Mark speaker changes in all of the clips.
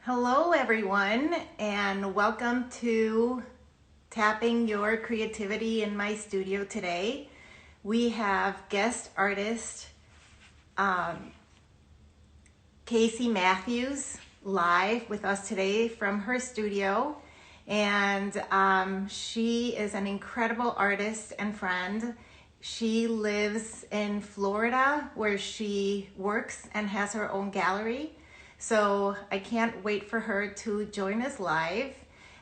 Speaker 1: Hello, everyone, and welcome to Tapping Your Creativity in my studio today. We have guest artist um, Casey Matthews live with us today from her studio. And she is an incredible artist and friend. She lives in Florida where she works and has her own gallery. So I can't wait for her to join us live.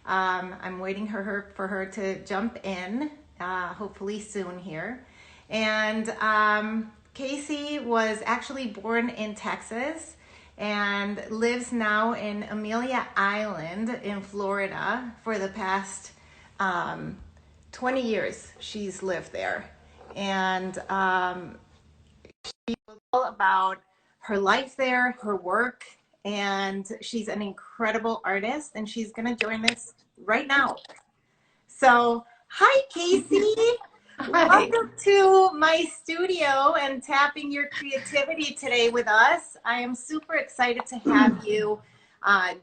Speaker 1: I'm waiting for her to jump in, hopefully soon here. And Casey was actually born in Texas and lives now in Amelia Island in Florida for the past 20 years. She's lived there. And all about her life there, her work, and she's an incredible artist, and she's going to join us right now. So, hi, Casey.
Speaker 2: Hi.
Speaker 1: Welcome to my studio and tapping your creativity today with us. I am super excited to have you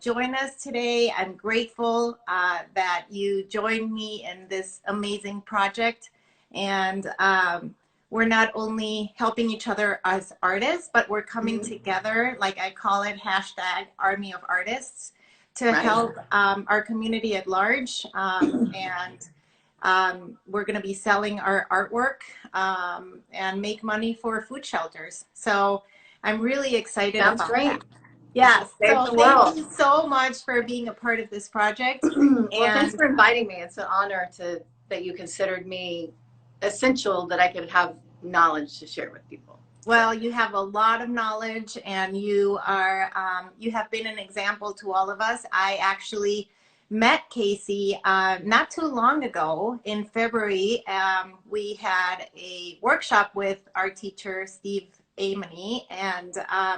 Speaker 1: join us today. I'm grateful that you joined me in this amazing project. And we're not only helping each other as artists, but we're coming together, like I call it, hashtag Army of Artists, to
Speaker 2: Right.
Speaker 1: help our community at large. And we're going to be selling our artwork and make money for food shelters. So I'm really excited
Speaker 2: Sounds
Speaker 1: about that.
Speaker 2: great. We should
Speaker 1: Yes.
Speaker 2: save
Speaker 1: So
Speaker 2: the
Speaker 1: thank
Speaker 2: world.
Speaker 1: you so much for being a part of this project.
Speaker 2: Well, thanks
Speaker 1: And
Speaker 2: for inviting me. It's an honor that you considered me essential that I could have knowledge to share with people. So,
Speaker 1: well, you have a lot of knowledge, and you have been an example to all of us. I actually met Casey not too long ago in February. We had a workshop with our teacher, Steve Amony, and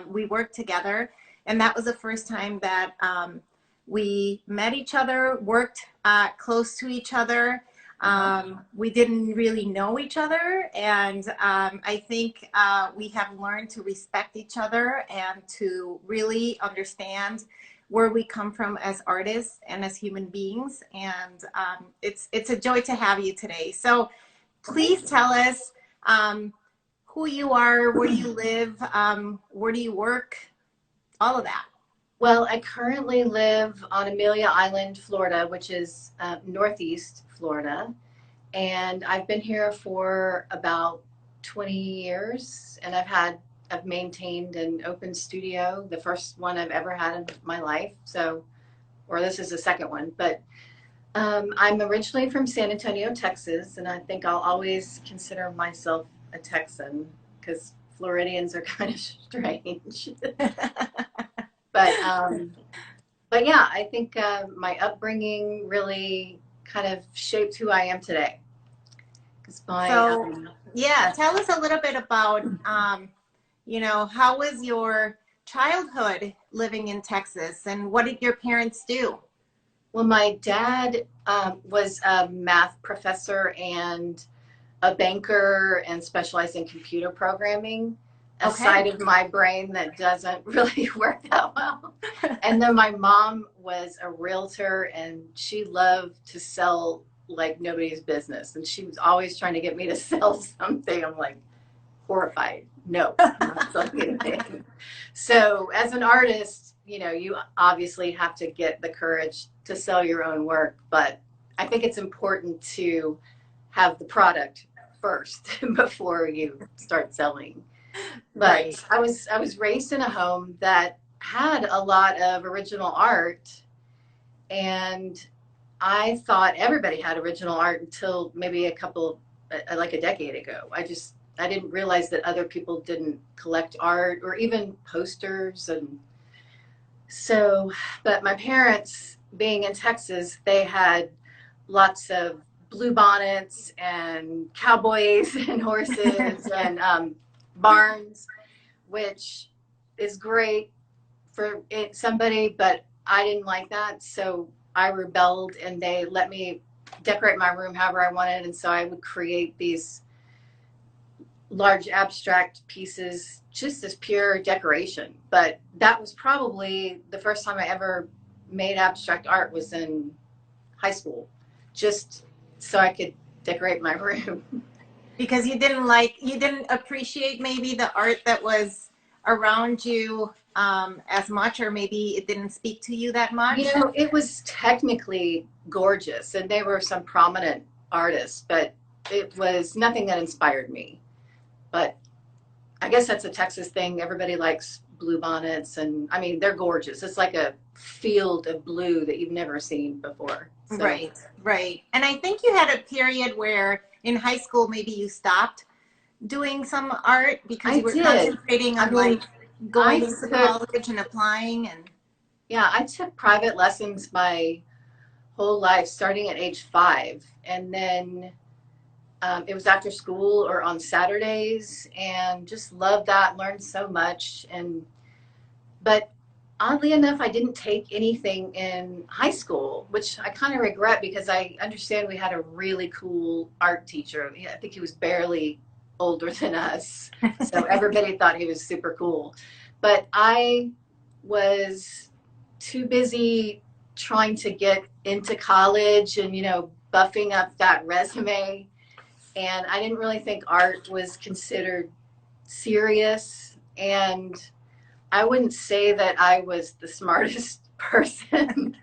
Speaker 1: we worked together. And that was the first time that we met each other, worked close to each other. We didn't really know each other, and I think we have learned to respect each other and to really understand where we come from as artists and as human beings. And it's a joy to have you today. So
Speaker 2: well,
Speaker 1: please
Speaker 2: thank you.
Speaker 1: tell us who you are, where you live, where do you work, all of that.
Speaker 2: Well, I currently live on Amelia Island, Florida, which is northeast Florida. And I've been here for about 20 years, and I've maintained an open studio, the first one I've ever had in my life. So, or this is the second one, but I'm originally from San Antonio, Texas, and I think I'll always consider myself a Texan because Floridians are kind of strange. but um, but yeah, I think my upbringing really kind of shaped who I am today. Because my
Speaker 1: So, yeah, tell us a little bit about, how was your childhood living in Texas, and what did your parents do?
Speaker 2: well, my dad was a math professor and a banker and specialized in computer programming, a
Speaker 1: Okay.
Speaker 2: side of my brain that doesn't really work that well. And then my mom was a realtor and she loved to sell like nobody's business. And she was always trying to get me to sell something. I'm like horrified. No, I'm not selling anything. So as an artist, you obviously have to get the courage to sell your own work, but I think it's important to have the product first before you start selling. But
Speaker 1: Right.
Speaker 2: I was raised in a home that had a lot of original art, and I thought everybody had original art until maybe like a decade ago. I didn't realize that other people didn't collect art or even posters. And so, but my parents, being in Texas, they had lots of blue bonnets and cowboys and horses and barns, which is great for somebody, but I didn't like that. So I rebelled and they let me decorate my room however I wanted. And so I would create these large abstract pieces just as pure decoration. But that was probably the first time I ever made abstract art was in high school, just so I could decorate my room.
Speaker 1: Because you didn't appreciate maybe the art that was around you as much, or maybe it didn't speak to you that
Speaker 2: You
Speaker 1: much.
Speaker 2: know, it was technically gorgeous, and they were some prominent artists, but it was nothing that inspired me. But I guess that's a Texas thing. Everybody likes blue bonnets, and I mean, they're gorgeous. It's like a field of blue that you've never seen before. So
Speaker 1: Right, right. And I think you had a period where in high school maybe you stopped doing some art because
Speaker 2: I
Speaker 1: you were
Speaker 2: did.
Speaker 1: concentrating
Speaker 2: I
Speaker 1: on like
Speaker 2: mean,
Speaker 1: going
Speaker 2: I
Speaker 1: into
Speaker 2: took,
Speaker 1: college and applying and
Speaker 2: yeah, I took private lessons my whole life, starting at age 5. And then it was after school or on Saturdays, and just loved that, learned so much. But oddly enough, I didn't take anything in high school, which I kind of regret because I understand we had a really cool art teacher. I think he was barely older than us. So everybody thought he was super cool. But I was too busy trying to get into college and, buffing up that resume. And I didn't really think art was considered serious. And I wouldn't say that I was the smartest person.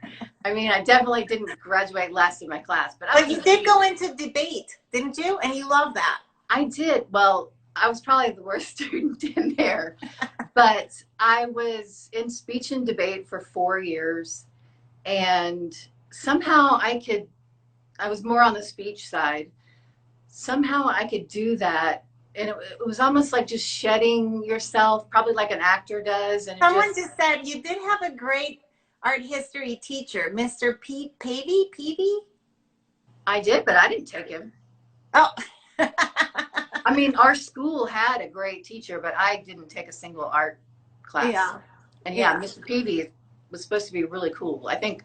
Speaker 2: I mean, I definitely didn't graduate last in my class, but I
Speaker 1: but
Speaker 2: was
Speaker 1: you
Speaker 2: a
Speaker 1: did go
Speaker 2: genius.
Speaker 1: into debate, didn't you? And you love that.
Speaker 2: I did. Well, I was probably the worst student in there, but I was in speech and debate for 4 years, and somehow I was more on the speech side. Somehow I could do that. And it was almost like just shedding yourself, probably like an actor does. And it
Speaker 1: Someone
Speaker 2: just,
Speaker 1: just said you did have a great art history teacher, Mr. Pete Pavey, Peavy.
Speaker 2: I did, but I didn't take him.
Speaker 1: Oh.
Speaker 2: I mean, our school had a great teacher, but I didn't take a single art class.
Speaker 1: Yeah.
Speaker 2: And yeah,
Speaker 1: Yeah.
Speaker 2: Mr. Peavy was supposed to be really cool. I think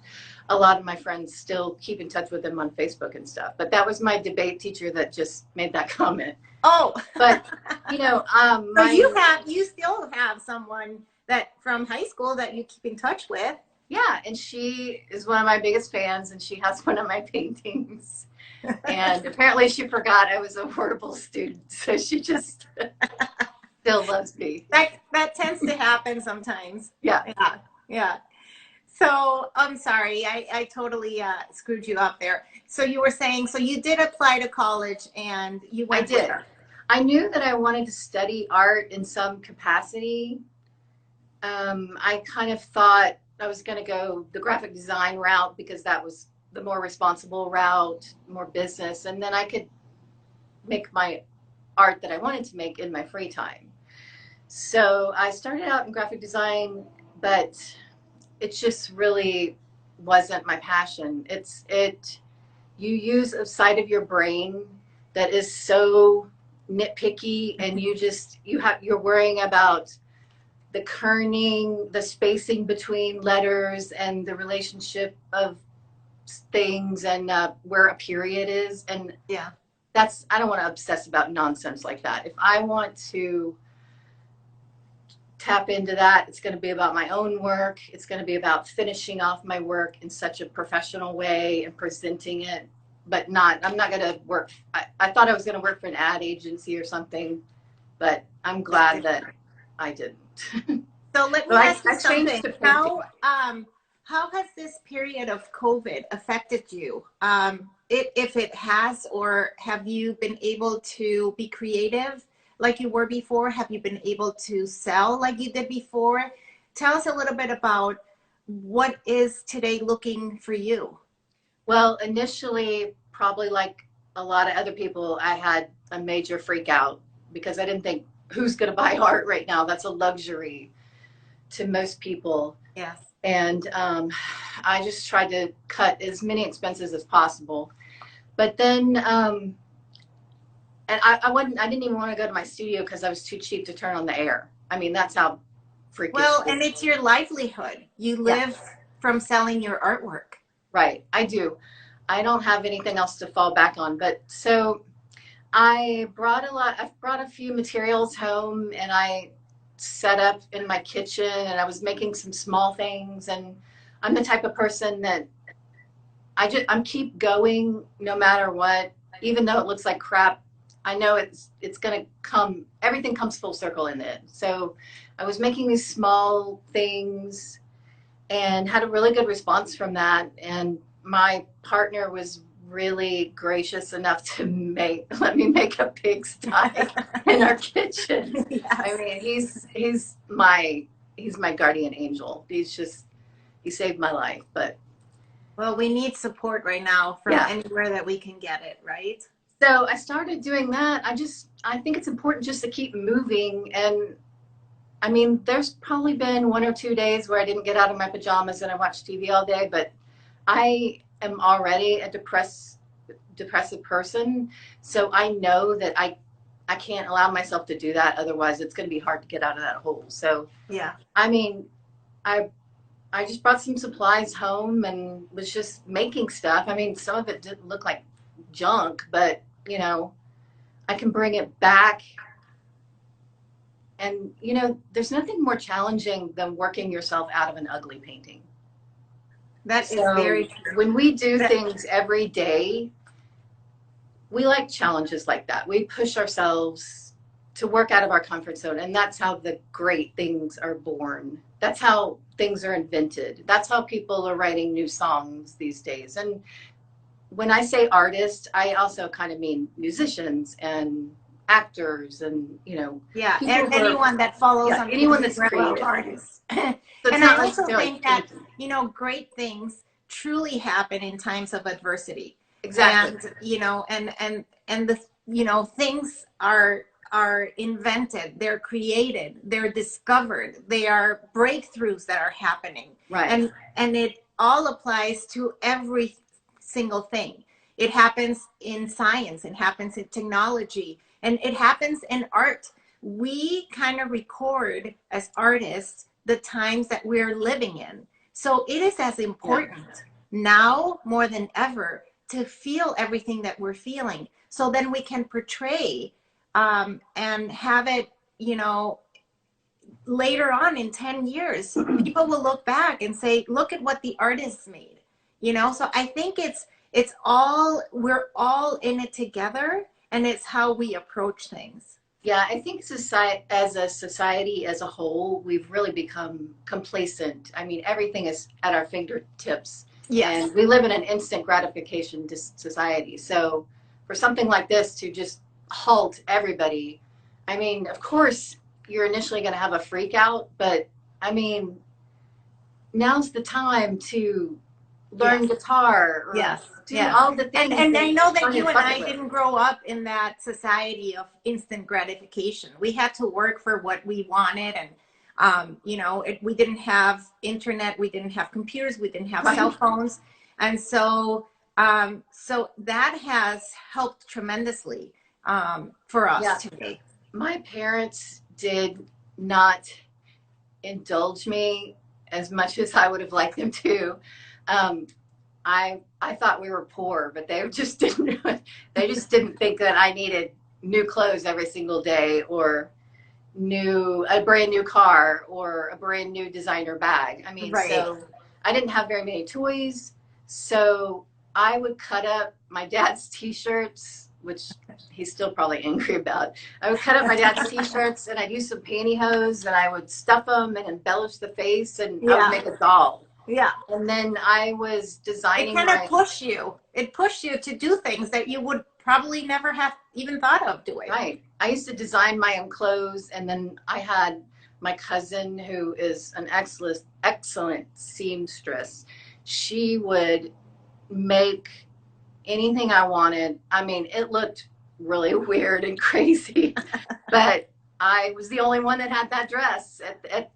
Speaker 2: a lot of my friends still keep in touch with him on Facebook and stuff. But that was my debate teacher that just made that comment.
Speaker 1: Oh.
Speaker 2: But
Speaker 1: So you still have someone that from high school that you keep in touch with.
Speaker 2: yeah, and she is one of my biggest fans, and she has one of my paintings. And apparently she forgot I was a horrible student, so she just still loves me.
Speaker 1: That tends to happen sometimes.
Speaker 2: Yeah.
Speaker 1: Yeah. Yeah. So I'm sorry, I totally screwed you up there. So you were saying, so you did apply to college and you
Speaker 2: I
Speaker 1: went
Speaker 2: did.
Speaker 1: there.
Speaker 2: I knew that I wanted to study art in some capacity. I kind of thought I was going to go the graphic design route because that was the more responsible route, more business, and then I could make my art that I wanted to make in my free time. So I started out in graphic design, but it just really wasn't my passion. You use a side of your brain that is so nitpicky, and you're worrying about the kerning, the spacing between letters, and the relationship of things, and where a period is. And
Speaker 1: Yeah.
Speaker 2: I don't want to obsess about nonsense like that. If I want to tap into that, it's going to be about my own work. It's going to be about finishing off my work in such a professional way and presenting it, but I'm not going to work. I thought I was going to work for an ad agency or something, but I'm glad that I didn't.
Speaker 1: So let me
Speaker 2: So
Speaker 1: ask you
Speaker 2: I changed
Speaker 1: something.
Speaker 2: to painting.
Speaker 1: How has this period of COVID affected you? If it has, or have you been able to be creative like you were before? Have you been able to sell like you did before? Tell us a little bit about what is today looking for you.
Speaker 2: Well, initially, probably like a lot of other people, I had a major freak out because I didn't think, who's going to buy art right now? That's a luxury to most people.
Speaker 1: Yes.
Speaker 2: And I just tried to cut as many expenses as possible. But then, and I didn't even want to go to my studio because I was too cheap to turn on the air. I mean, that's how freakish.
Speaker 1: Well, and it's your livelihood. You live from selling your artwork.
Speaker 2: Right, I do. I don't have anything else to fall back on. But so I've brought a few materials home, and I set up in my kitchen, and I was making some small things. And I'm the type of person that I'm keep going no matter what, even though it looks like crap. I know it's gonna come. Everything comes full circle in the end. So I was making these small things and had a really good response from that. And my partner was really gracious enough to let me make a pigsty in our kitchen.
Speaker 1: Yes.
Speaker 2: I mean, he's my guardian angel. He saved my life. But
Speaker 1: Well, we need support right now from
Speaker 2: yeah.
Speaker 1: anywhere that we can get it, right?
Speaker 2: So I started doing that. I think it's important just to keep moving. And I mean, there's probably been 1 or 2 days where I didn't get out of my pajamas and I watched TV all day, but I am already a depressive person. So I know that I can't allow myself to do that. Otherwise it's going to be hard to get out of that hole. So,
Speaker 1: Yeah.
Speaker 2: I mean, I just brought some supplies home and was just making stuff. I mean, some of it didn't look like junk, but I can bring it back. And there's nothing more challenging than working yourself out of an ugly painting.
Speaker 1: That is very true.
Speaker 2: When we do things every day, we like challenges like that. We push ourselves to work out of our comfort zone, and that's how the great things are born. That's how things are invented. That's how people are writing new songs these days. And when I say artist, I also kind of mean musicians and actors and
Speaker 1: Yeah, and anyone that follows on
Speaker 2: anyone that's creative.
Speaker 1: Artists.
Speaker 2: So
Speaker 1: and I also think that great things truly happen in times of adversity.
Speaker 2: Exactly.
Speaker 1: And the things are invented, they're created, they're discovered, they are breakthroughs that are happening.
Speaker 2: Right.
Speaker 1: And it all applies to every single thing. It happens in science, it happens in technology, and it happens in art. We kind of record as artists the times that we're living in. So it is as important now more than ever to feel everything that we're feeling. So then we can portray and have it, later on in 10 years, people will look back and say, look at what the artists made. So I think we're all in it together, and it's how we approach things.
Speaker 2: Yeah, I think as a society as a whole, we've really become complacent. I mean, everything is at our fingertips.
Speaker 1: Yes.
Speaker 2: And we live in an instant gratification society. So for something like this to just halt everybody, I mean, of course, you're initially going to have a freak out, but I mean, now's the time to learn guitar or do all the things.
Speaker 1: And I know that you and I didn't grow up in that society of instant gratification. We had to work for what we wanted, and we didn't have internet, we didn't have computers, we didn't have cell phones, and so that has helped tremendously for us today.
Speaker 2: My parents did not indulge me as much as I would have liked them to. I thought we were poor, but they just didn't think that I needed new clothes every single day, or a brand new car, or a brand new designer bag. I mean, so I didn't have very many toys. So I would cut up my dad's t-shirts, which he's still probably angry about. I would cut up my dad's t-shirts, and I'd use some pantyhose, and I would stuff them and embellish the face, and I would make a doll.
Speaker 1: Yeah.
Speaker 2: And then I was designing.
Speaker 1: It kind of pushed you. It pushed you to do things that you would probably never have even thought of doing.
Speaker 2: Right. I used to design my own clothes, and then I had my cousin, who is an excellent seamstress. She would make anything I wanted. I mean, it looked really weird and crazy, but I was the only one that had that dress at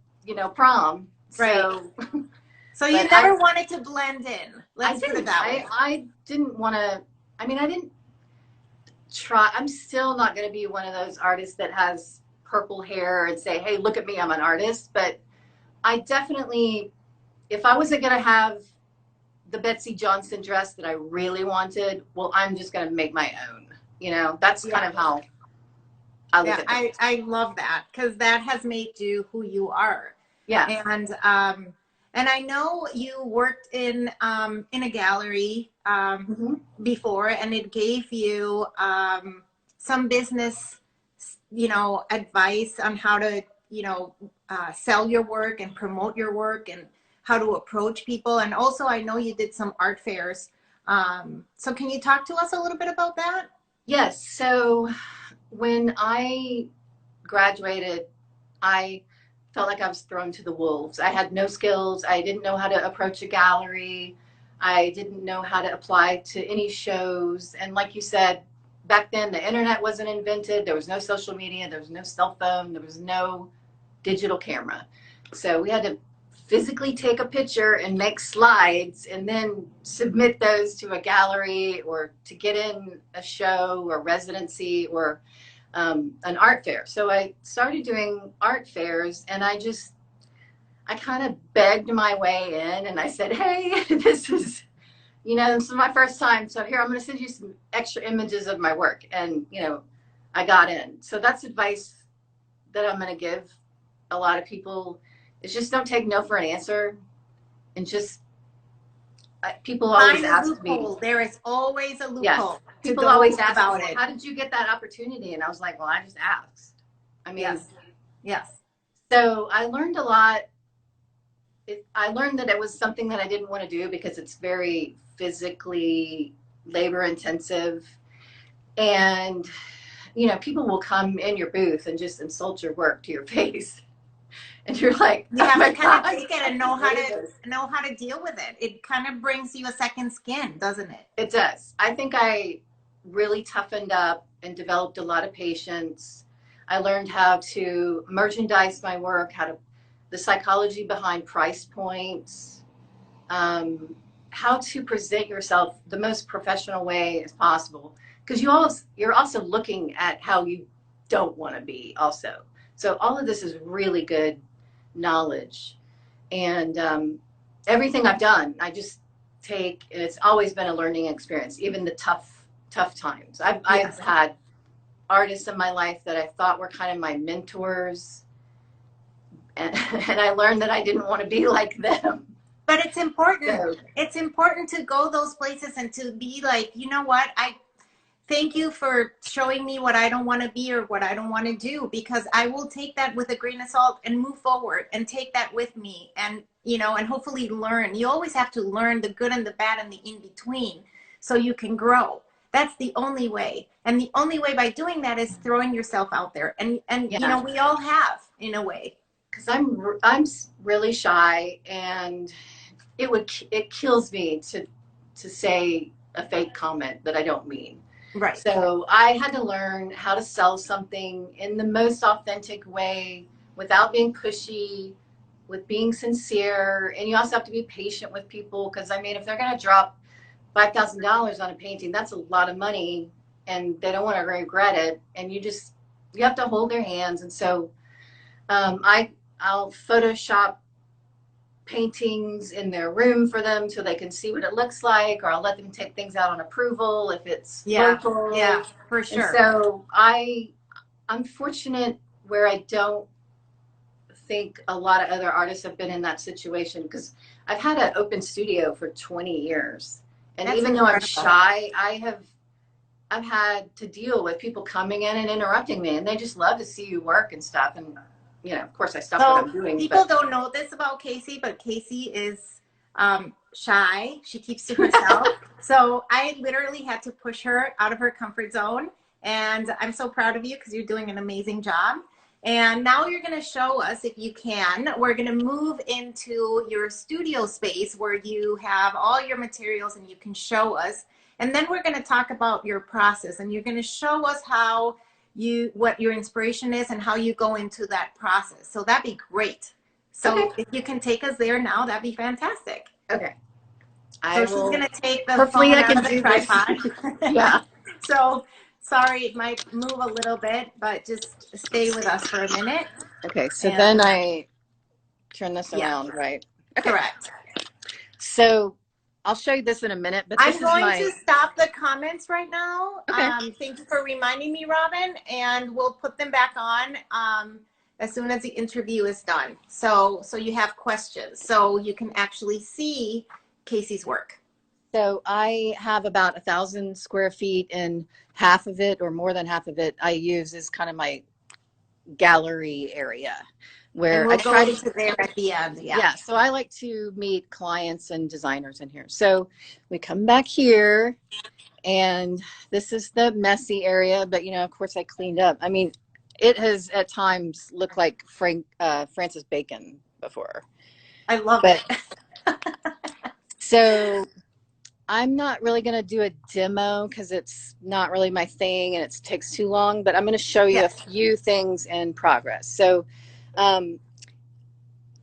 Speaker 2: prom.
Speaker 1: Right. So you never wanted to blend in. Let's put it that way.
Speaker 2: I didn't want to. I mean, I didn't try. I'm still not going to be one of those artists that has purple hair and say, "Hey, look at me, I'm an artist." But I definitely, if I wasn't going to have the Betsy Johnson dress that I really wanted, well, I'm just going to make my own. You know, that's kind of how I look at things.
Speaker 1: I love that, because that has made you who you are.
Speaker 2: Yeah.
Speaker 1: And I know you worked in a gallery before, and it gave you some business, advice on how to, sell your work and promote your work and how to approach people. And also, I know you did some art fairs. So can you talk to us a little bit about that?
Speaker 2: Yes. So when I graduated, I felt like I was thrown to the wolves. I had no skills. I didn't know how to approach a gallery. I didn't know how to apply to any shows. And like you said, back then the internet wasn't invented. There was no social media. There was no cell phone. There was no digital camera. So we had to physically take a picture and make slides and then submit those to a gallery or to get in a show or residency or an art fair. So I started doing art fairs, and I kind of begged my way in, and I said, hey, this is my first time. So here, I'm going to send you some extra images of my work. And, I got in. So that's advice that I'm going to give a lot of people, is just don't take no for an answer. And just, people always ask me.
Speaker 1: There is always a loophole.
Speaker 2: Yes. People always ask about it. How did you get that opportunity? And I was like, well, I just asked. I mean,
Speaker 1: yes.
Speaker 2: So I learned a lot. I learned that it was something that I didn't want to do because it's very physically labor intensive. And, people will come in your booth and just insult your work to your face. And you're like,
Speaker 1: you have to kind of take it and know how to deal with it. It kind of brings you a second skin, doesn't it?
Speaker 2: It does. I think I really toughened up and developed a lot of patience. I learned how to merchandise my work, the psychology behind price points, how to present yourself the most professional way as possible. Because you're also looking at how you don't want to be also. So all of this is really good knowledge. And everything I've done, I just take, and it's always been a learning experience, even the tough times. I've had artists in my life that I thought were kind of my mentors, and I learned that I didn't want to be like them.
Speaker 1: But it's important. So, it's important to go those places and to be like, you know what, I thank you for showing me what I don't want to be or what I don't want to do, because I will take that with a grain of salt and move forward and take that with me and, and hopefully learn. You always have to learn the good and the bad and the in between so you can grow. That's the only way. And the only way by doing that is throwing yourself out there. And we all have, in a way.
Speaker 2: Because I'm really shy, and it kills me to say a fake comment that I don't mean.
Speaker 1: Right.
Speaker 2: So I had to learn how to sell something in the most authentic way without being pushy, with being sincere. And you also have to be patient with people, because if they're going to drop $5,000 on a painting, that's a lot of money, and they don't want to regret it. And you have to hold their hands. And so I'll Photoshop paintings in their room for them so they can see what it looks like, or I'll let them take things out on approval if it's local.
Speaker 1: Yeah, for sure.
Speaker 2: And so I'm fortunate where I don't think a lot of other artists have been in that situation, because I've had an open studio for 20 years. And that's even though I'm shy, I've had to deal with people coming in and interrupting me, and they just love to see you work and stuff. And of course I stop what I'm doing.
Speaker 1: People don't know this about Casey, but Casey is shy. She keeps to herself. So I literally had to push her out of her comfort zone. And I'm so proud of you, because you're doing an amazing job. And now you're going to show us, if you can, we're going to move into your studio space where you have all your materials and you can show us. And then we're going to talk about your process, and you're going to show us what your inspiration is and how you go into that process. So that'd be great. So if you can take us there now, that'd be fantastic.
Speaker 2: Okay.
Speaker 1: She's going to take the
Speaker 2: hopefully
Speaker 1: phone
Speaker 2: I can
Speaker 1: out of the
Speaker 2: do
Speaker 1: tripod.
Speaker 2: Yeah.
Speaker 1: So sorry, it might move a little bit, but just stay with us for a minute.
Speaker 2: Okay. So then I turn this around, right?
Speaker 1: Okay. Correct.
Speaker 2: So I'll show you this in a minute, but
Speaker 1: I'm
Speaker 2: this is
Speaker 1: going
Speaker 2: my,
Speaker 1: to stop the comments right now.
Speaker 2: okay.
Speaker 1: Thank you for reminding me, Robin, and we'll put them back on as soon as the interview is done. So you have questions, so you can actually see Casey's work.
Speaker 2: So I have about 1,000 square feet, and half of it or more than half of it I use as kind of my gallery area where
Speaker 1: And
Speaker 2: I
Speaker 1: we'll go
Speaker 2: try to,
Speaker 1: into there at the end. Yeah.
Speaker 2: yeah, so I like to meet clients and designers in here. So we come back here, and this is the messy area, but of course I cleaned up. I mean, it has at times looked like Francis Bacon before.
Speaker 1: I love
Speaker 2: But
Speaker 1: it.
Speaker 2: so I'm not really going to do a demo because it's not really my thing and it takes too long, but I'm going to show you a few things in progress. So the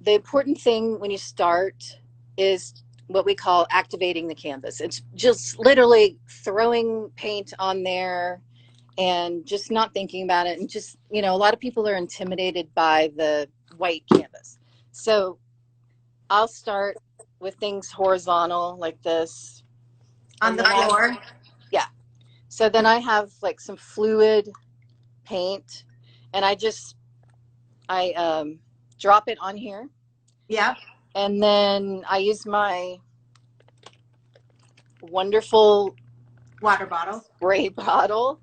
Speaker 2: important thing when you start is what we call activating the canvas. It's just literally throwing paint on there and just not thinking about it. And just, a lot of people are intimidated by the white canvas. So I'll start with things horizontal like this.
Speaker 1: On the floor?
Speaker 2: Yeah. So then I have like some fluid paint, and I drop it on here.
Speaker 1: Yeah.
Speaker 2: And then I use my wonderful
Speaker 1: water bottle.
Speaker 2: Spray bottle.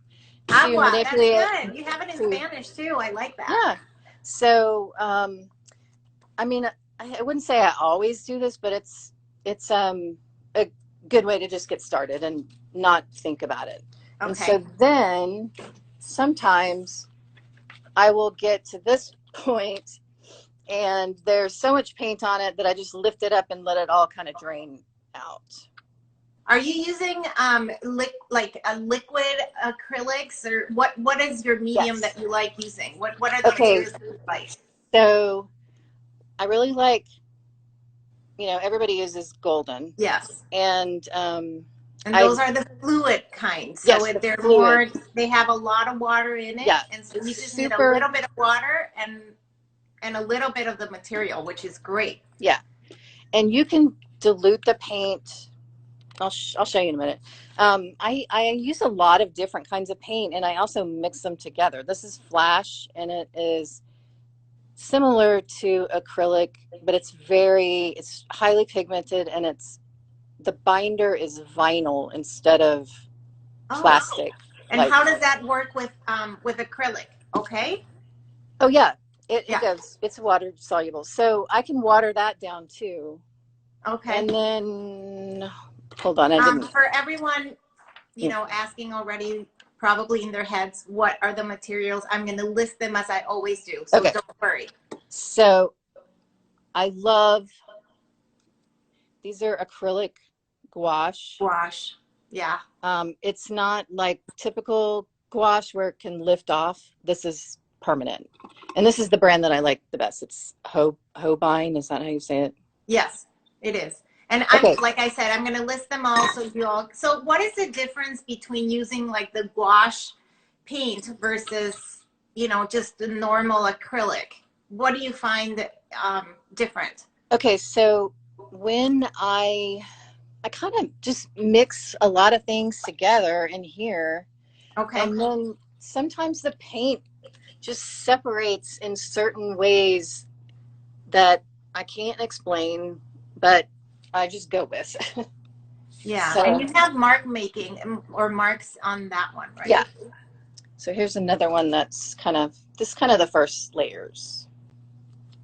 Speaker 1: Agua, that's good. You have it in Spanish too. I like that.
Speaker 2: Yeah. So, I mean, I wouldn't say I always do this, but it's a good way to just get started and not think about it. Okay. And so then sometimes I will get to this point and there's so much paint on it that I just lift it up and let it all kind of drain out.
Speaker 1: Are you using like a liquid acrylics, or what is your medium that you like using? What are the materials you like?
Speaker 2: So I really like, everybody uses golden.
Speaker 1: Yes.
Speaker 2: And
Speaker 1: those are the fluid kinds. So
Speaker 2: yes,
Speaker 1: they're more, they have a lot of water in it. Yeah. And so you just need a little bit of water and a little bit of the material, which is great.
Speaker 2: Yeah. And you can dilute the paint. I'll show you in a minute. I use a lot of different kinds of paint, and I also mix them together. This is flash, and it is similar to acrylic, but it's highly pigmented, and the binder is vinyl instead of plastic.
Speaker 1: And how does that work with acrylic? Okay.
Speaker 2: Oh yeah, it goes. It's water soluble, so I can water that down too. Okay. And then hold on, I didn't.
Speaker 1: For everyone, asking already, probably in their heads, what are the materials? I'm going to list them as I always do, so don't worry.
Speaker 2: So I love, these are acrylic gouache.
Speaker 1: Gouache, yeah.
Speaker 2: It's not like typical gouache where it can lift off. This is permanent. And this is the brand that I like the best. It's Holbein, is that how you say it?
Speaker 1: Yes, it is. And like I said, I'm going to list them all so what is the difference between using like the gouache paint versus, just the normal acrylic? What do you find different?
Speaker 2: Okay, so when I kind of just mix a lot of things together in here. Okay. And then sometimes the paint just separates in certain ways that I can't explain, but I just go with.
Speaker 1: Yeah. So, and you have mark making or marks on that one, right?
Speaker 2: Yeah. So here's another one that's kind of the first layers.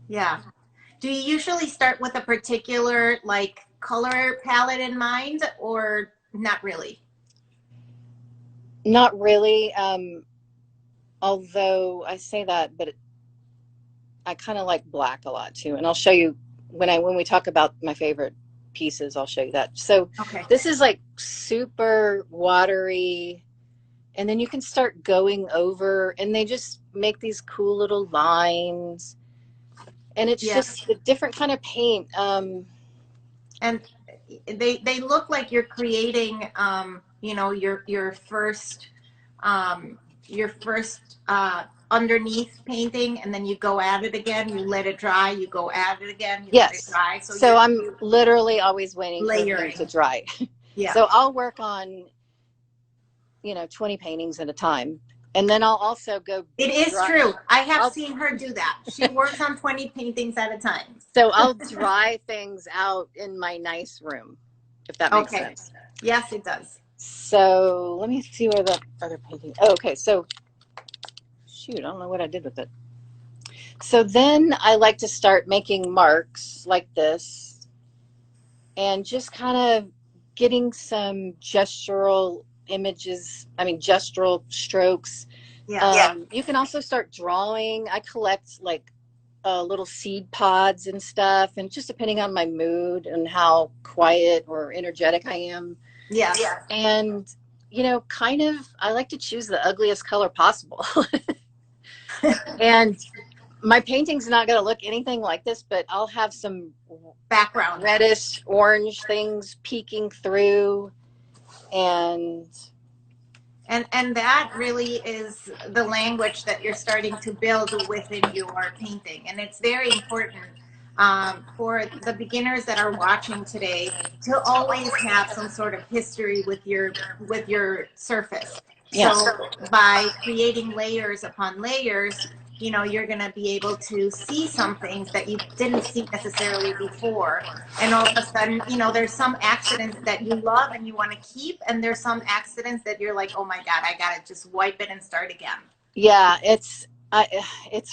Speaker 1: Yeah. Do you usually start with a particular like color palette in mind, or not really?
Speaker 2: Not really. Although I say that, but I kind of like black a lot too. And I'll show you when we talk about my favorite pieces, I'll show you that. So this is like super watery, and then you can start going over, and they just make these cool little lines, and it's just a different kind of paint.
Speaker 1: And they look like you're creating, your first underneath painting and then you go at it again, you let it dry, you go at it again, you let it
Speaker 2: Yes.
Speaker 1: dry.
Speaker 2: So I'm literally always waiting for them
Speaker 1: layering.
Speaker 2: to dry.
Speaker 1: Yeah.
Speaker 2: So I'll work on, 20 paintings at a time. And then I'll also go.
Speaker 1: It is
Speaker 2: dry.
Speaker 1: true. I have seen her do that. She works on 20 paintings at a time.
Speaker 2: So I'll dry things out in my nice room, if that makes sense.
Speaker 1: Yes, it does.
Speaker 2: So let me see where the other painting. Oh, okay. So shoot, I don't know what I did with it. So then I like to start making marks like this and just kind of getting some gestural strokes.
Speaker 1: Yeah.
Speaker 2: You can also start drawing. I collect like little seed pods and stuff, and just depending on my mood and how quiet or energetic I am.
Speaker 1: Yeah.
Speaker 2: And, kind of, I like to choose the ugliest color possible. And my painting's not going to look anything like this, but I'll have some
Speaker 1: background
Speaker 2: reddish orange things peeking through. And
Speaker 1: that really is the language that you're starting to build within your painting. And it's very important for the beginners that are watching today to always have some sort of history with your surface.
Speaker 2: Yeah.
Speaker 1: So by creating layers upon layers, you're going to be able to see some things that you didn't see necessarily before. And all of a sudden, there's some accidents that you love and you want to keep. And there's some accidents that you're like, oh my God, I got to just wipe it and start again.
Speaker 2: Yeah, it's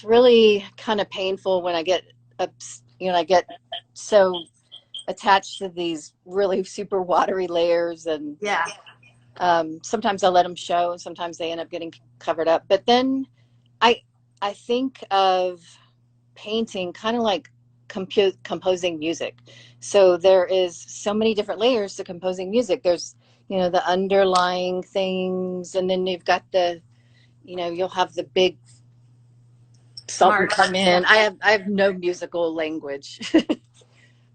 Speaker 2: really kind of painful when I get, I get so attached to these really super watery layers. And
Speaker 1: yeah.
Speaker 2: Sometimes I let them show, and sometimes they end up getting covered up. But then I think of painting kind of like composing music. So there is so many different layers to composing music. There's, the underlying things, and then you've got the, you'll have the big something come in. I have no musical language.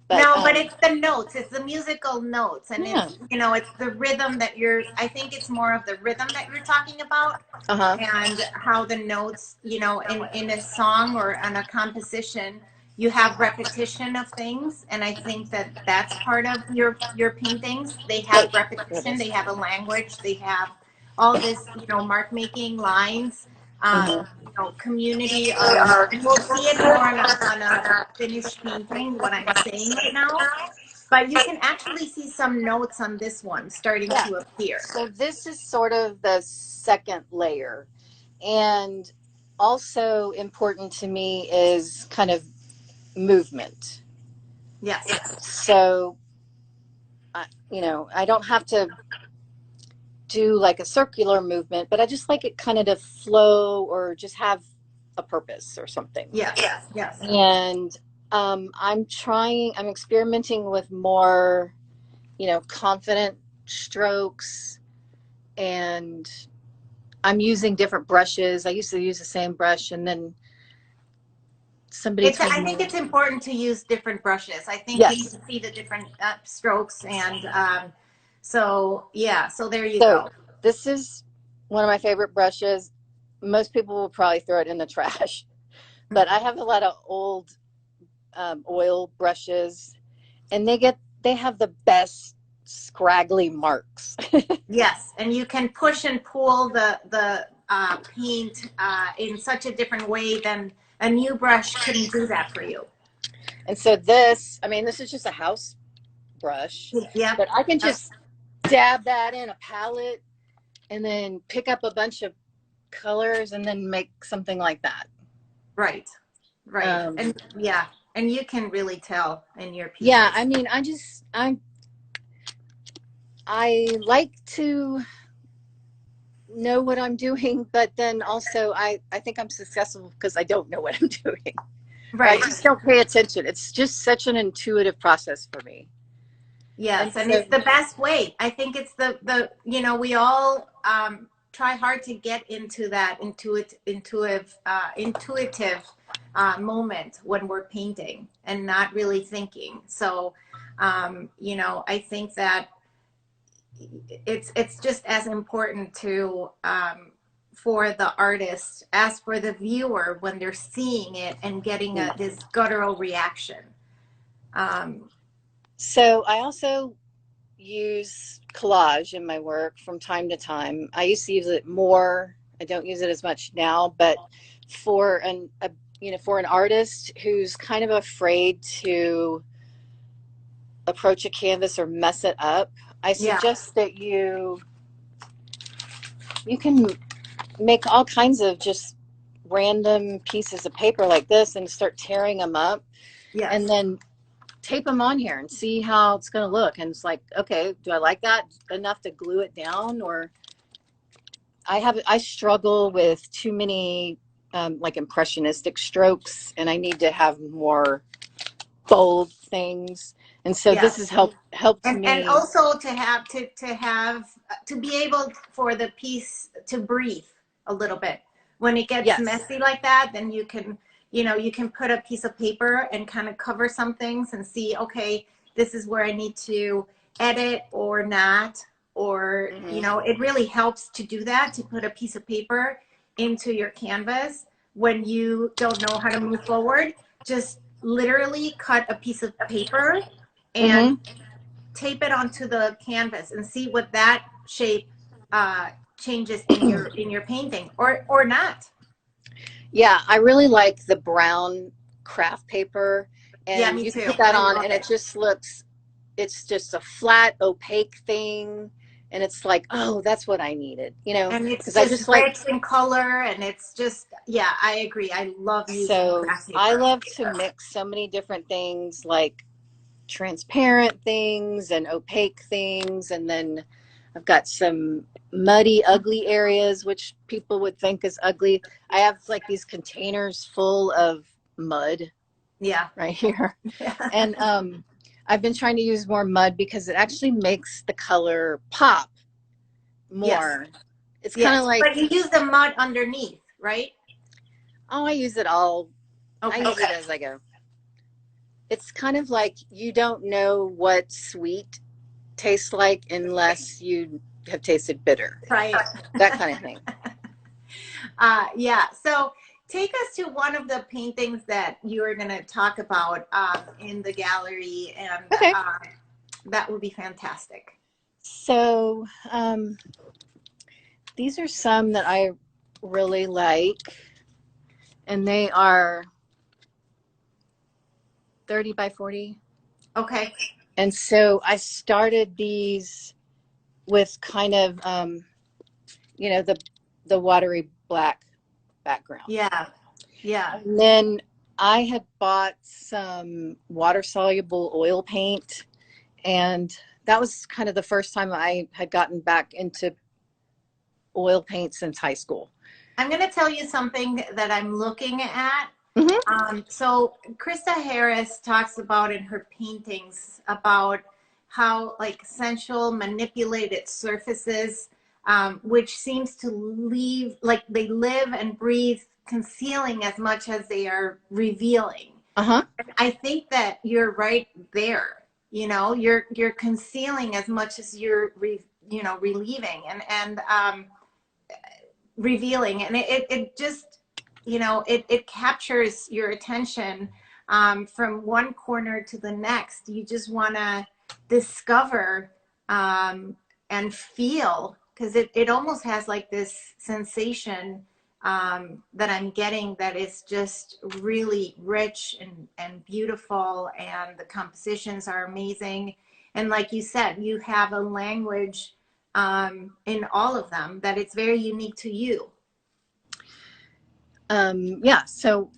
Speaker 1: But it's the notes. It's the musical notes, and it's it's the rhythm that I think it's more of the rhythm that you're talking about, and how the notes, in a song or on a composition, you have repetition of things, and I think that that's part of your paintings. They have repetition. They have a language. They have all this, mark making lines. Community and we'll see it more on a finished painting, what I'm saying right now. But you can actually see some notes on this one starting to appear.
Speaker 2: So this is sort of the second layer. And also important to me is kind of movement.
Speaker 1: Yes.
Speaker 2: So, I don't have to do like a circular movement, but I just like it kind of to flow or just have a purpose or something.
Speaker 1: Yes.
Speaker 2: And I'm experimenting with more, confident strokes, and I'm using different brushes. I used to use the same brush, and then
Speaker 1: I think it's important to use different brushes. I think you can see the different strokes, and so there you go.
Speaker 2: This is one of my favorite brushes. Most people will probably throw it in the trash, but I have a lot of old oil brushes, and they have the best scraggly marks.
Speaker 1: Yes, and you can push and pull the paint in such a different way than a new brush couldn't do that for you.
Speaker 2: And so this is just a house brush.
Speaker 1: Yeah.
Speaker 2: But I can just dab that in a palette and then pick up a bunch of colors and then make something like that.
Speaker 1: Right. And you can really tell in your pieces.
Speaker 2: Yeah, I like to know what I'm doing, but then also I think I'm successful because I don't know what I'm doing.
Speaker 1: Right.
Speaker 2: I just don't pay attention. It's just such an intuitive process for me.
Speaker 1: Yes, and it's the best way. I think it's the we all try hard to get into that intuitive moment when we're painting and not really thinking. So, I think that it's just as important to for the artist as for the viewer when they're seeing it and getting this guttural reaction?
Speaker 2: So I also use collage in my work from time to time. I used to use it more. I don't use it as much now, but for for an artist who's kind of afraid to approach a canvas or mess it up, I suggest that you can make all kinds of just random pieces of paper like this and start tearing them up.
Speaker 1: Yes.
Speaker 2: And then tape them on here and see how it's going to look. And it's like, okay, do I like that enough to glue it down? Or I struggle with too many like impressionistic strokes, and I need to have more bold things. And so this has helped me.
Speaker 1: And also to be able for the piece to breathe a little bit. When it gets messy like that, then you can put a piece of paper and kind of cover some things and see, okay, this is where I need to edit or not, or, it really helps to do that, to put a piece of paper into your canvas when you don't know how to move forward. Just literally cut a piece of paper and tape it onto the canvas and see what that shape changes in your painting or not.
Speaker 2: Yeah, I really like the brown craft paper, and
Speaker 1: me
Speaker 2: you
Speaker 1: too.
Speaker 2: put that on and it just looks, it's just a flat opaque thing, and it's like, oh, that's what I needed,
Speaker 1: and it's just,
Speaker 2: I just
Speaker 1: rich in color, and it's just, I agree. I love using craft paper.
Speaker 2: I love to mix so many different things, like transparent things and opaque things, and then I've got some muddy, ugly areas, which people would think is ugly. I have like these containers full of mud.
Speaker 1: Yeah.
Speaker 2: Right here. And I've been trying to use more mud because it actually makes the color pop more. Yes. It's kind of like.
Speaker 1: But you use the mud underneath, right?
Speaker 2: Oh, I use it all.
Speaker 1: Okay.
Speaker 2: I use it as I go. It's kind of like you don't know what sweet tastes like unless you have tasted bitter.
Speaker 1: Right.
Speaker 2: That kind of thing.
Speaker 1: So take us to one of the paintings that you are going to talk about in the gallery, and that would be fantastic.
Speaker 2: So these are some that I really like, and they are 30 by 40.
Speaker 1: Okay.
Speaker 2: And so I started these with kind of, the watery black background.
Speaker 1: Yeah.
Speaker 2: And then I had bought some water-soluble oil paint, and that was kind of the first time I had gotten back into oil paint since high school.
Speaker 1: I'm going to tell you something that I'm looking at. So Krista Harris talks about in her paintings about how like sensual manipulated surfaces, which seems to leave, like they live and breathe concealing as much as they are revealing. I think that you're right there. You're concealing as much as you're relieving and revealing, and it just it captures your attention from one corner to the next. You just want to discover and feel, because it almost has like this sensation that I'm getting that is just really rich and beautiful, and the compositions are amazing. And like you said, you have a language in all of them that it's very unique to you.
Speaker 2: So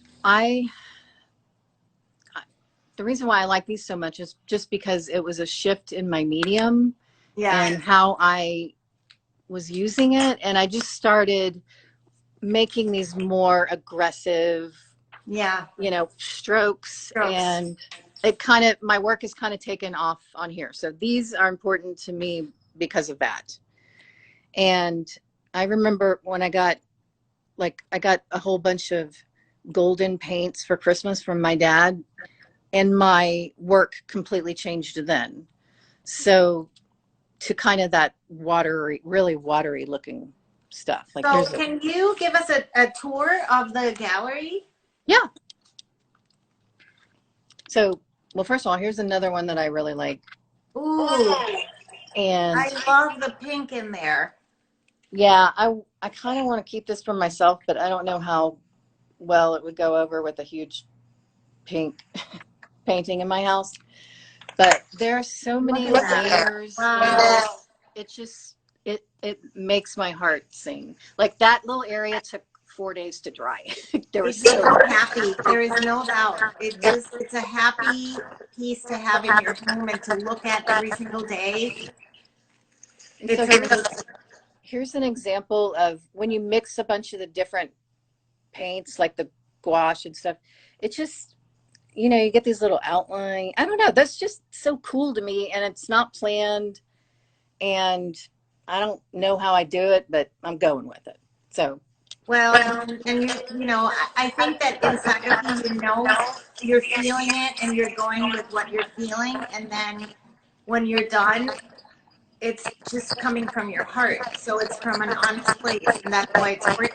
Speaker 2: the reason why I like these so much is just because it was a shift in my medium and how I was using it. And I just started making these more aggressive, strokes. And it kind of, my work is kind of taken off on here. So these are important to me because of that. And I remember when I got a whole bunch of golden paints for Christmas from my dad, and my work completely changed then. So to kind of that watery, really watery looking stuff. Like
Speaker 1: So
Speaker 2: here's
Speaker 1: can you give us a tour of the gallery?
Speaker 2: yeah. So, well, first of all, here's another one that I really like.
Speaker 1: Ooh,
Speaker 2: And
Speaker 1: I love the pink in there.
Speaker 2: yeah, I kind of want to keep this for myself, but I don't know how well it would go over with a huge pink painting in my house. But there are so
Speaker 1: Look
Speaker 2: many
Speaker 1: at that.
Speaker 2: layers.
Speaker 1: Wow.
Speaker 2: It just it makes my heart sing. Like that little area took 4 days to dry. There
Speaker 1: It
Speaker 2: was
Speaker 1: makes
Speaker 2: so
Speaker 1: me happy. There is no doubt. It's a happy piece to have in your home and to look at every single day.
Speaker 2: and so
Speaker 1: It's amazing.
Speaker 2: here's an example of when you mix a bunch of the different paints, like the gouache and stuff. It just you get these little outline. I don't know. That's just so cool to me, and it's not planned. And I don't know how I do it, but I'm going with it. So,
Speaker 1: Well, and you know, I think that inside of you, you know, you're feeling it and you're going with what you're feeling. And then when you're done, it's just coming from your heart. So it's from an honest place. And that's why it's great.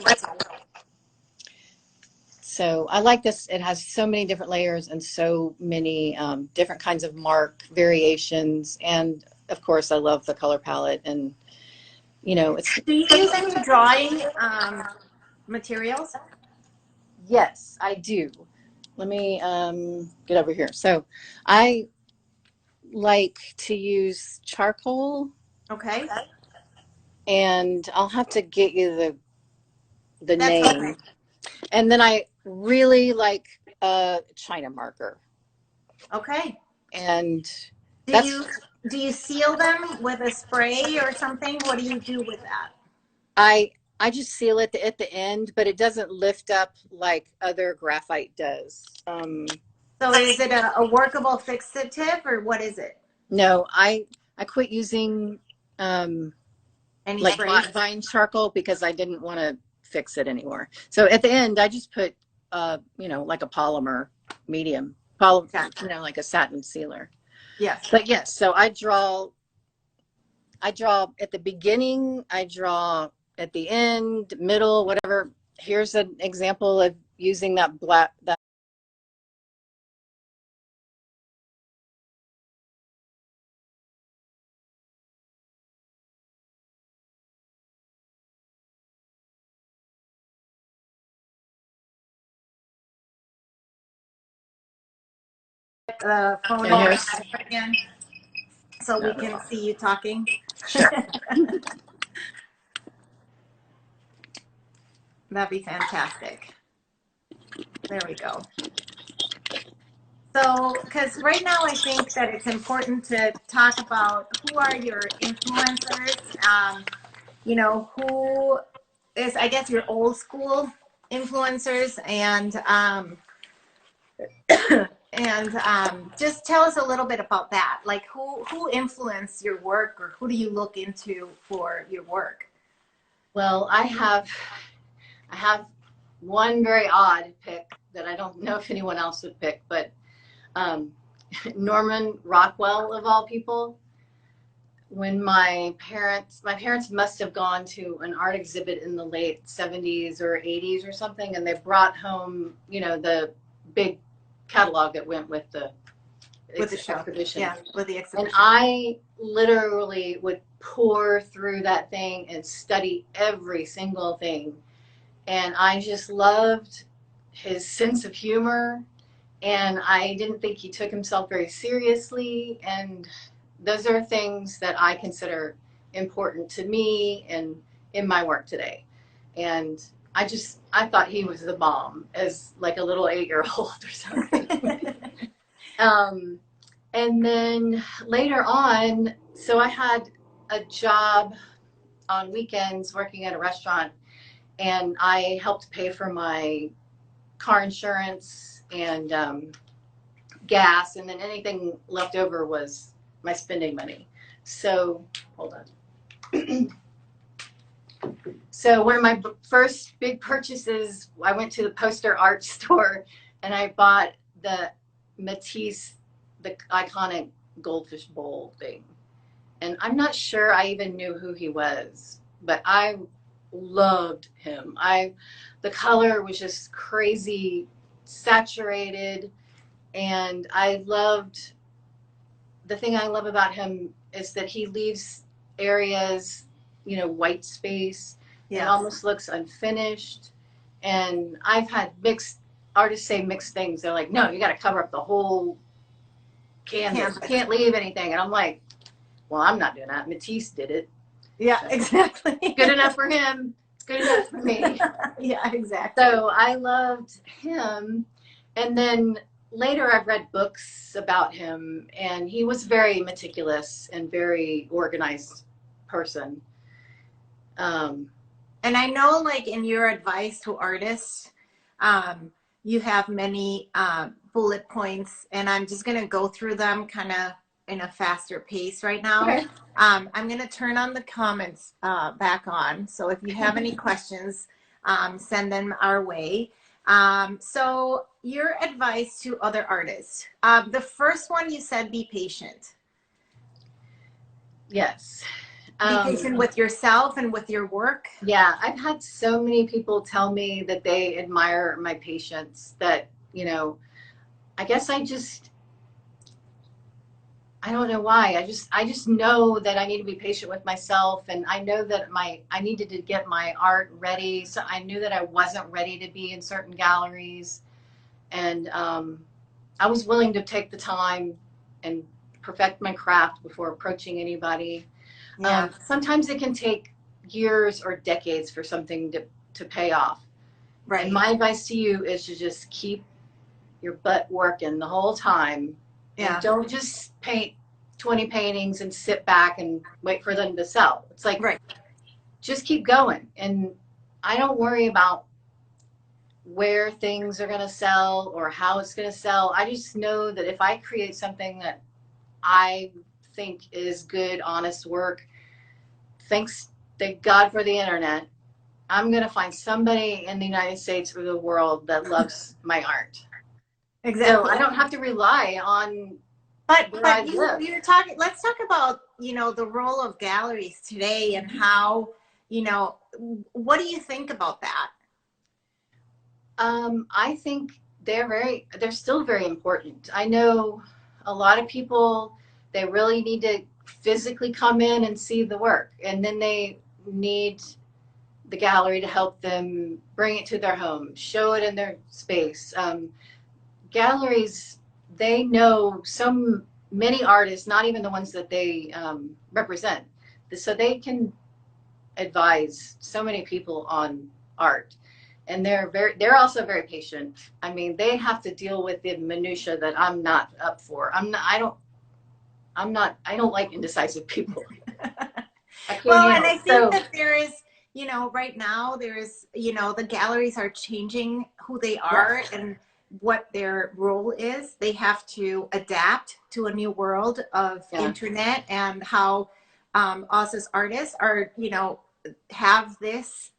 Speaker 2: so I like this. It has so many different layers and so many different kinds of mark variations. And of course, I love the color palette. And, it's.
Speaker 1: Do you use any drawing materials?
Speaker 2: Yes, I do. Let me get over here. So I like to use charcoal,
Speaker 1: Okay.
Speaker 2: and I'll have to get you the
Speaker 1: That's
Speaker 2: name.
Speaker 1: okay.
Speaker 2: And then I really like a China marker.
Speaker 1: Okay.
Speaker 2: And
Speaker 1: Do
Speaker 2: that's
Speaker 1: you seal them with a spray or something? What do you do with that?
Speaker 2: I just seal it at the end, but it doesn't lift up like other graphite does.
Speaker 1: So is it a workable fixative or what is it?
Speaker 2: No, I quit using
Speaker 1: Any
Speaker 2: like
Speaker 1: sprays?
Speaker 2: vine charcoal because I didn't want to fix it anymore. So at the end, I just put like a polymer medium,
Speaker 1: Gotcha.
Speaker 2: like a satin sealer.
Speaker 1: Yes.
Speaker 2: But yes, so I draw at the beginning, I draw at the end, middle, whatever. Here's an example of using that
Speaker 1: Phone
Speaker 2: and here's
Speaker 1: again so we
Speaker 2: another
Speaker 1: can
Speaker 2: one.
Speaker 1: see you talking.
Speaker 2: Sure.
Speaker 1: That'd be fantastic. There we go. So, because right now I think that it's important to talk about who are your influencers, who is, I guess, your old school influencers, and just tell us a little bit about that. Like, who influenced your work, or who do you look into for your work?
Speaker 2: Well, I have one very odd pick that I don't know if anyone else would pick, but um, Norman Rockwell of all people. When my parents must have gone to an art exhibit in the late 70s or 80s or something, and they brought home the big catalog that went with the
Speaker 1: With the show,
Speaker 2: exhibition.
Speaker 1: yeah, with the
Speaker 2: And
Speaker 1: exhibition.
Speaker 2: I literally would pour through that thing and study every single thing. And I just loved his sense of humor. And I didn't think he took himself very seriously. And those are things that I consider important to me and in my work today. And I thought he was the bomb as like a little 8-year-old or something. um, and then later on, so I had a job on weekends working at a restaurant, and I helped pay for my car insurance and gas, and then anything left over was my spending money. So, hold on. So one of my first big purchases, I went to the poster art store and I bought the Matisse, the iconic goldfish bowl thing. And I'm not sure I even knew who he was, but I loved him. The color was just crazy saturated, and the thing I love about him is that he leaves areas, white space. It
Speaker 1: Yes.
Speaker 2: almost looks unfinished. And I've had mixed artists say mixed things. They're like, no, you got to cover up the whole canvas. You
Speaker 1: Canvas.
Speaker 2: can't leave anything. And I'm like, well, I'm not doing that. Matisse did it.
Speaker 1: Yeah,
Speaker 2: So,
Speaker 1: exactly.
Speaker 2: good enough for him. It's good enough for me.
Speaker 1: Yeah, exactly.
Speaker 2: So I loved him. And then later I've read books about him, and he was very meticulous and very organized person.
Speaker 1: And I know, like, in your advice to artists, you have many bullet points, and I'm just going to go through them kind of in a faster pace right now.
Speaker 2: Okay.
Speaker 1: I'm going to turn on the comments back on. So if you have any questions, send them our way. So your advice to other artists. The first one you said, be patient.
Speaker 2: Yes.
Speaker 1: Be patient with yourself and with your work.
Speaker 2: Yeah, I've had so many people tell me that they admire my patience that, I guess I don't know why. I just know that I need to be patient with myself, and I know that I needed to get my art ready. So I knew that I wasn't ready to be in certain galleries, and I was willing to take the time and perfect my craft before approaching anybody.
Speaker 1: Yeah.
Speaker 2: Sometimes it can take years or decades for something to pay off.
Speaker 1: Right.
Speaker 2: And my advice to you is to just keep your butt working the whole time.
Speaker 1: Yeah.
Speaker 2: And don't just paint 20 paintings and sit back and wait for them to sell. It's like,
Speaker 1: right.
Speaker 2: Just keep going. And I don't worry about where things are going to sell or how it's going to sell. I just know that if I create something that I think is good, honest work, thank God for the internet, I'm going to find somebody in the United States or the world that loves my art.
Speaker 1: Exactly.
Speaker 2: So I don't have to rely on
Speaker 1: but
Speaker 2: you're
Speaker 1: talking, let's talk about, the role of galleries today and how, what do you think about that?
Speaker 2: I think they're still very important. I know a lot of people, they really need to physically come in and see the work, and then they need the gallery to help them bring it to their home, show it in their space. Galleries, they know many artists, not even the ones that they represent, so they can advise so many people on art. And they're also very patient. I mean, they have to deal with the minutia that I'm not up for. I don't like indecisive people.
Speaker 1: Well, and I think that there is, right now there's, the galleries are changing who they are. Yes. And what their role is. They have to adapt to a new world of internet, and how us as artists are, have this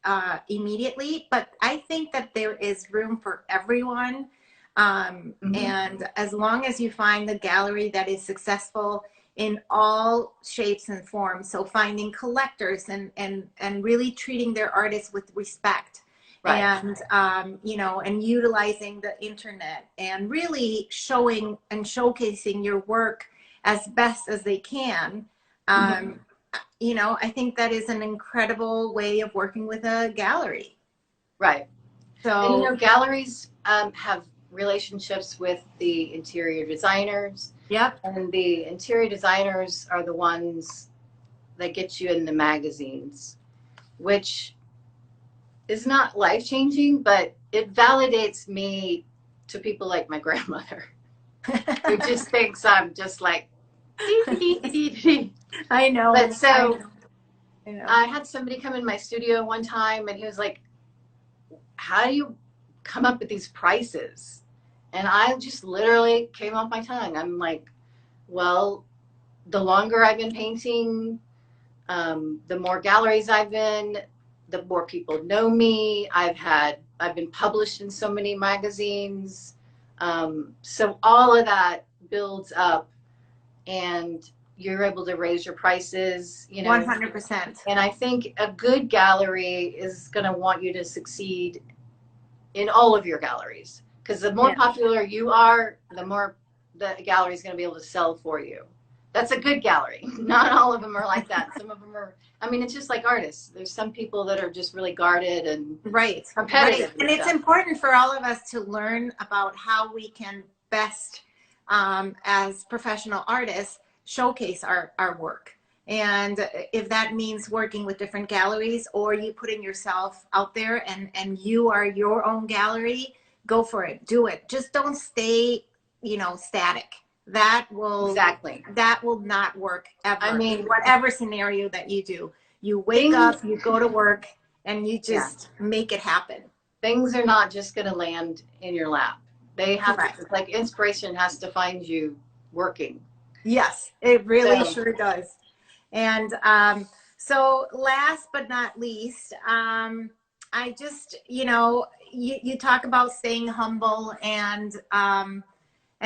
Speaker 1: immediately. But I think that there is room for everyone. And as long as you find the gallery that is successful in all shapes and forms, so finding collectors and really treating their artists with respect. Right. And, and utilizing the internet and really showing and showcasing your work as best as they can. I think that is an incredible way of working with a gallery.
Speaker 2: Right.
Speaker 1: So,
Speaker 2: and, galleries have relationships with the interior designers.
Speaker 1: Yep.
Speaker 2: And the interior designers are the ones that get you in the magazines, which is not life-changing, but it validates me to people like my grandmother, who just thinks I'm just like,
Speaker 1: I know.
Speaker 2: But so I had somebody come in my studio one time, and he was like, how do you come up with these prices? And I just literally came off my tongue. I'm like, well, the longer I've been painting, the more galleries I've been, the more people know me. I've been published in so many magazines. So all of that builds up, and you're able to raise your prices, you know.
Speaker 1: 100%.
Speaker 2: And I think a good gallery is going to want you to succeed in all of your galleries, because the more popular you are, the more the gallery is going to be able to sell for you. That's a good gallery. Not all of them are like that. Some of them are, I mean, it's just like artists. There's some people that are just really guarded and competitive.
Speaker 1: And it's important for all of us to learn about how we can best, as professional artists, showcase our work. And if that means working with different galleries, or you putting yourself out there and you are your own gallery, go for it, do it. Just don't stay, you know, static. That will not work ever. I mean, whatever scenario that you do, you wake up, you go to work, and you just make it happen.
Speaker 2: Things are not just going to land in your lap. They have to, like, inspiration has to find you working.
Speaker 1: Yes, it really sure does. And so last but not least, I just, you know, you talk about staying humble, and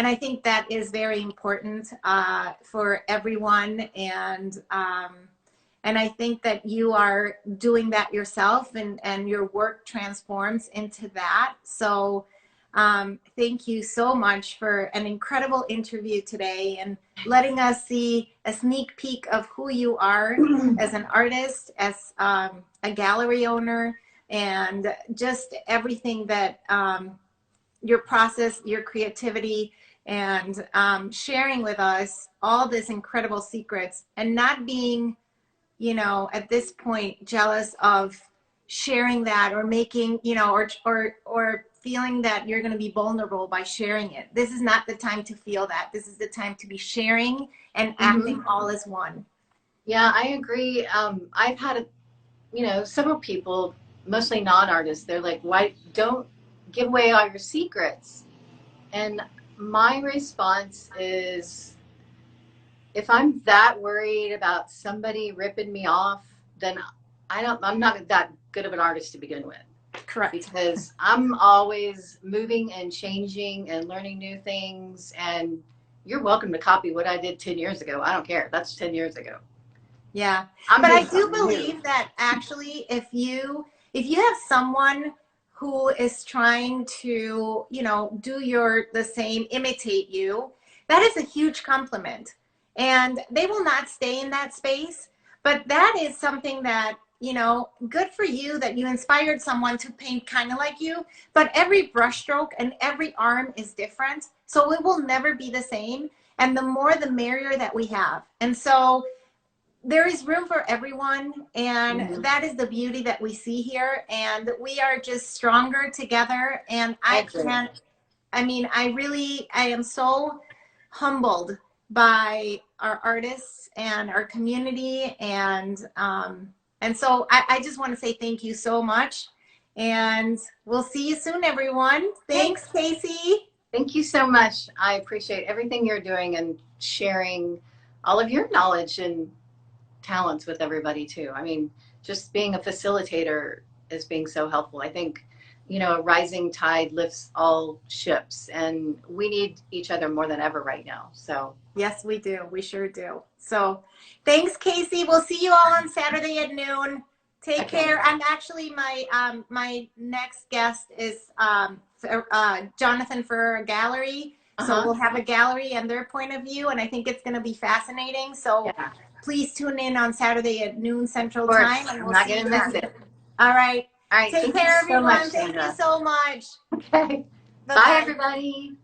Speaker 1: I think that is very important for everyone. And I think that you are doing that yourself, and your work transforms into that. So thank you so much for an incredible interview today, and letting us see a sneak peek of who you are as an artist, as a gallery owner, and just everything that your process, your creativity, and sharing with us all this incredible secrets, and not being, you know, at this point jealous of sharing that, or making, you know, or feeling that you're going to be vulnerable by sharing it. This is not the time to feel that. This is the time to be sharing and acting all as one.
Speaker 2: Yeah, I agree. I've had, you know, several people, mostly non-artists, they're like, why don't give away all your secrets? And my response is, if I'm that worried about somebody ripping me off, then I'm not that good of an artist to begin with.
Speaker 1: Correct.
Speaker 2: Because I'm always moving and changing and learning new things, and you're welcome to copy what I did 10 years ago. I don't care. That's 10 years ago.
Speaker 1: Yeah. But I do believe that actually, if you have someone who is trying to, you know, do the same, imitate you, that is a huge compliment. And they will not stay in that space. But that is something that, you know, good for you that you inspired someone to paint kind of like you. But every brushstroke and every arm is different. So it will never be the same. And the more, the merrier that we have. And so there is room for everyone. And that is the beauty that we see here. And we are just stronger together. And I am so humbled by our artists and our community. And so I just want to say thank you so much. And we'll see you soon, everyone. Thanks, Casey.
Speaker 2: Thank you so much. I appreciate everything you're doing and sharing all of your knowledge and talents with everybody too. I mean, just being a facilitator is being so helpful. I think, you know, a rising tide lifts all ships, and we need each other more than ever right now. So
Speaker 1: yes, we do. We sure do. So thanks, Casey. We'll see you all on Saturday at noon. Take care. I'm actually, my next guest is Jonathan for a gallery. So we'll have a gallery and their point of view, and I think it's going to be fascinating. So please tune in on Saturday at noon Central Time, and we'll see you then. All right.
Speaker 2: All right.
Speaker 1: Take care, everyone. Thank you so much.
Speaker 2: Okay. Bye, everybody.